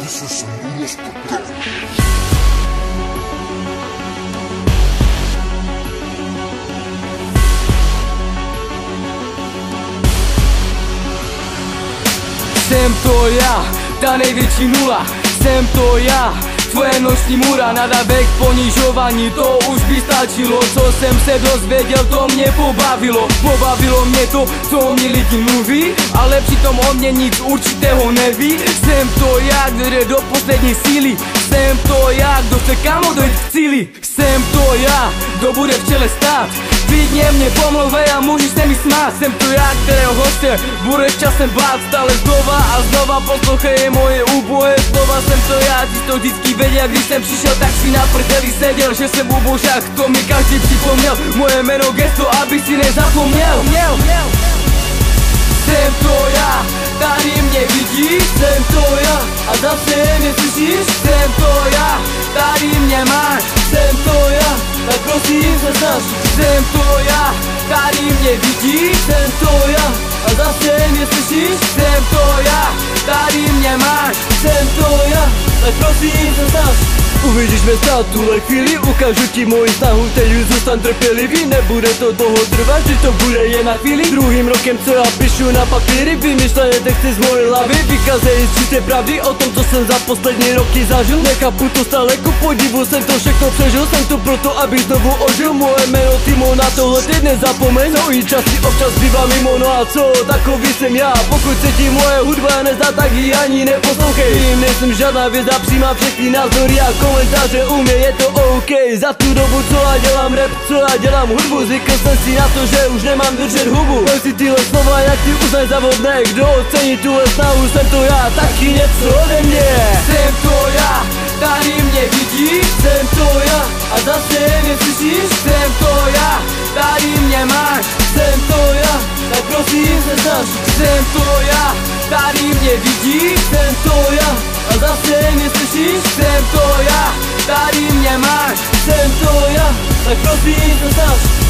Eso es unos total. Jsem to já, ta největší nula. Jsem to já, tvoje noční mura. Nadávek, ponižování, to už by stačilo. Co jsem se dozvěděl, to mě pobavilo. Pobavilo mě to, co o mě lidi mluví, ale přitom o mě nic určitého neví. Jsem to já, kdo jde do poslední síly. Jsem to já, kdo chce kamo dojít k cíli. Jsem to já, kdo bude v čele stát. Klidně mě pomlouvej a můžeš se mi smát. Jsem to já, kterého hostě budeš časem bát. Stále znova a znova poslouchej moje úboje slova. Jsem to já, ty to vždycky věděl. Když jsem přišel, tak si na prdeli seděl. Že jsem ubožák, to mi každý připomněl. Moje jméno gesto, aby si nezapomněl. Jsem to já, tady mě vidíš. Jsem to já a zase mě slyšíš. Jsem to já, tady mě máš. Jsem to já, tak prosím se snaž. Jsem to já, tady mě vidíš. Jsem to já a zase mě slyšíš. Jsem to já, tady mě máš. Jsem to já, tak prosím se snaž. Uvidíš mě stát tuhle chvíli, ukážu ti moji snahu, teď zůstan trpělivý, nebude to dlouho trvat, že to bude jen na chvíli. Druhým rokem, co já píšu na papíry, vymýšlené texty z mojej hlavy, vykazejí z čisté pravdy o tom, co jsem za poslední roky zažil. Nechápu to stále, ku podivu jsem to všechno přežil, jsem tu proto, abych znovu ožil. Moje jméno Timo, na tohle teď nezapomeň, no i časy občas bývá mimo, no a co, takový jsem já. Pokud se ti moje hudba nezdá, tak ji ani neposlouchej. Vím, nejsem žádná věda, přijímám všechny názory a komentáře, u mě je to OK. Za tu dobu, co já dělám rap, co já dělám hudbu, zvykl jsem si na to, že už nemám držet hubu. Pojď si tyhle slova, jak ty uznaj za vodné, kdo ocení tuhle snahu, jsem to já, taky něco ode mě. Jsem to já, tady mě vidíš. Jsem to já a zase mě slyšíš. Jsem to já, tady mě máš. Jsem to já, tak prosím se snaž. Jsem to já, tady mě vidíš. Jsem to já a zase mě slyšíš. Jsem to já, tady mě máš. Jsem to já, tak prosím se snaž.